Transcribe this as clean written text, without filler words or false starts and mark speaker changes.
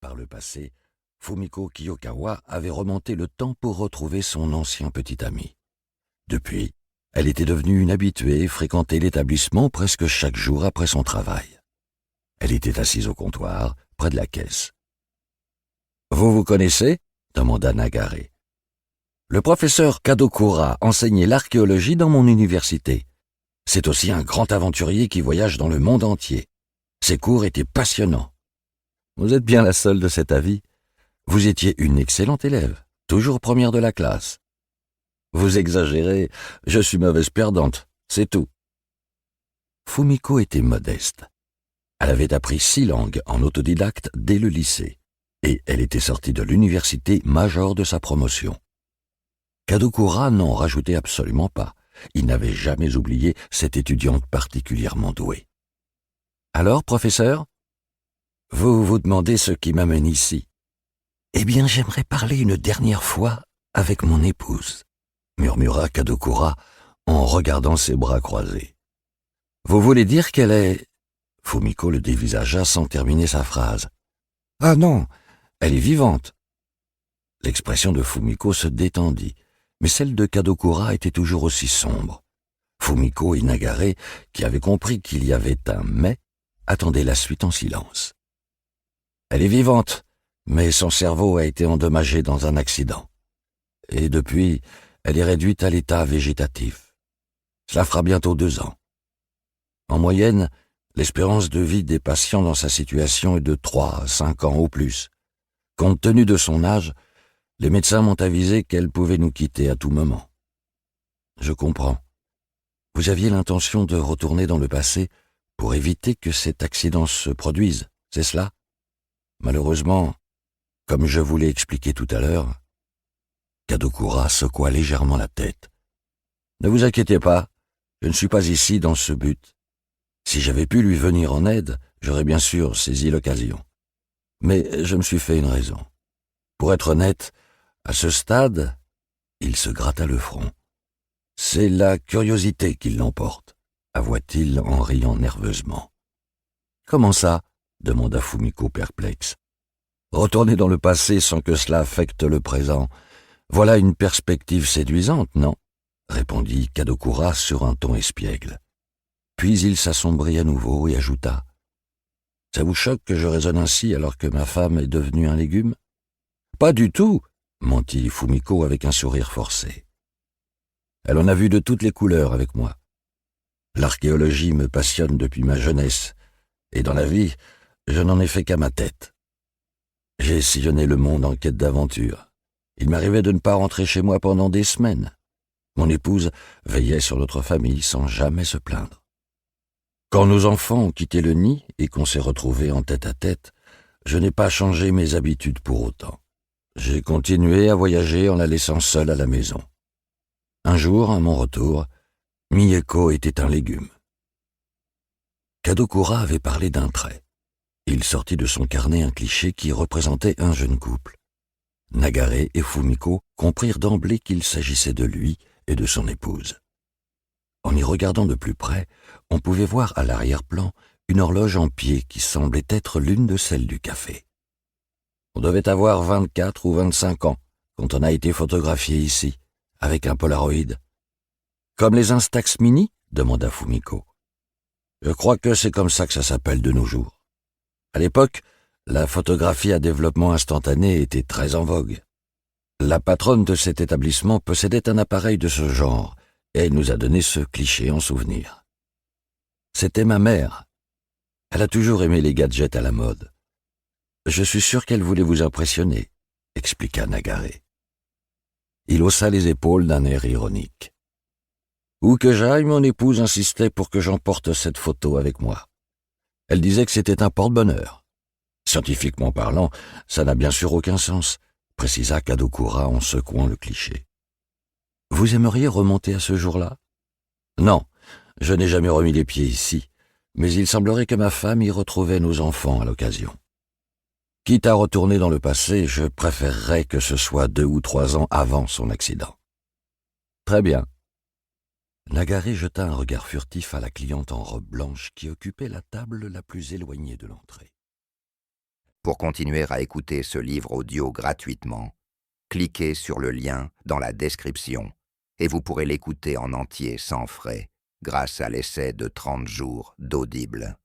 Speaker 1: Par le passé, Fumiko Kiyokawa avait remonté le temps pour retrouver son ancien petit ami. Depuis, elle était devenue une habituée et fréquentait l'établissement presque chaque jour après son travail. Elle était assise au comptoir, près de la caisse. « Vous vous connaissez ?» demanda Nagare. « Le professeur Kadokura enseignait l'archéologie dans mon université. C'est aussi un grand aventurier qui voyage dans le monde entier. Ses cours étaient passionnants. Vous êtes bien la seule de cet avis. Vous étiez une excellente élève, toujours première de la classe. Vous exagérez, je suis mauvaise perdante, c'est tout. » Fumiko était modeste. Elle avait appris 6 langues en autodidacte dès le lycée, et elle était sortie de l'université major de sa promotion. Kadokura n'en rajoutait absolument pas. Il n'avait jamais oublié cette étudiante particulièrement douée. « Alors, professeur, vous vous demandez ce qui m'amène ici. Eh bien, j'aimerais parler une dernière fois avec mon épouse, » murmura Kadokura en regardant ses bras croisés. « Vous voulez dire qu'elle est... » Fumiko le dévisagea sans terminer sa phrase. « Ah non, elle est vivante. » L'expression de Fumiko se détendit, mais celle de Kadokura était toujours aussi sombre. Fumiko et Nagare, qui avaient compris qu'il y avait un « mais », attendaient la suite en silence. « Elle est vivante, mais son cerveau a été endommagé dans un accident. Et depuis, elle est réduite à l'état végétatif. Cela fera bientôt 2 ans. En moyenne, l'espérance de vie des patients dans sa situation est de 3 à 5 ans au plus. Compte tenu de son âge, les médecins m'ont avisé qu'elle pouvait nous quitter à tout moment. Je comprends. Vous aviez l'intention de retourner dans le passé pour éviter que cet accident se produise, c'est cela? Malheureusement, comme je vous l'ai expliqué tout à l'heure, Kadokura secoua légèrement la tête. Ne vous inquiétez pas, je ne suis pas ici dans ce but. Si j'avais pu lui venir en aide, j'aurais bien sûr saisi l'occasion. Mais je me suis fait une raison. Pour être honnête, à ce stade, il se gratta le front. C'est la curiosité qui l'emporte, avoua-t-il en riant nerveusement. Comment ça? Demanda Fumiko perplexe. Retourner dans le passé sans que cela affecte le présent, voilà une perspective séduisante, non? Répondit Kadokura sur un ton espiègle. Puis il s'assombrit à nouveau et ajouta. Ça vous choque que je raisonne ainsi alors que ma femme est devenue un légume? Pas du tout, mentit Fumiko avec un sourire forcé. Elle en a vu de toutes les couleurs avec moi. L'archéologie me passionne depuis ma jeunesse, et dans la vie, je n'en ai fait qu'à ma tête. J'ai sillonné le monde en quête d'aventure. Il m'arrivait de ne pas rentrer chez moi pendant des semaines. Mon épouse veillait sur notre famille sans jamais se plaindre. Quand nos enfants ont quitté le nid et qu'on s'est retrouvés en tête-à-tête, je n'ai pas changé mes habitudes pour autant. J'ai continué à voyager en la laissant seule à la maison. Un jour, à mon retour, Mieko était un légume. Kadokura avait parlé d'un trait. Il sortit de son carnet un cliché qui représentait un jeune couple. Nagare et Fumiko comprirent d'emblée qu'il s'agissait de lui et de son épouse. En y regardant de plus près, on pouvait voir à l'arrière-plan une horloge en pied qui semblait être l'une de celles du café. On devait avoir 24 ou 25 ans quand on a été photographié ici, avec un Polaroid. « Comme les Instax Mini ?» demanda Fumiko. « Je crois que c'est comme ça que ça s'appelle de nos jours. À l'époque, la photographie à développement instantané était très en vogue. La patronne de cet établissement possédait un appareil de ce genre, et elle nous a donné ce cliché en souvenir. C'était ma mère. Elle a toujours aimé les gadgets à la mode. Je suis sûr qu'elle voulait vous impressionner, expliqua Nagare. Il haussa les épaules d'un air ironique. Où que j'aille, mon épouse insistait pour que j'emporte cette photo avec moi. Elle disait que c'était un porte-bonheur. Scientifiquement parlant, ça n'a bien sûr aucun sens, précisa Kadokura en secouant le cliché. Vous aimeriez remonter à ce jour-là? Non, je n'ai jamais remis les pieds ici, mais il semblerait que ma femme y retrouvait nos enfants à l'occasion. Quitte à retourner dans le passé, je préférerais que ce soit 2 ou 3 ans avant son accident. Très bien. Nagare jeta un regard furtif à la cliente en robe blanche qui occupait la table la plus éloignée de l'entrée.
Speaker 2: Pour continuer à écouter ce livre audio gratuitement, cliquez sur le lien dans la description et vous pourrez l'écouter en entier sans frais grâce à l'essai de 30 jours d'Audible.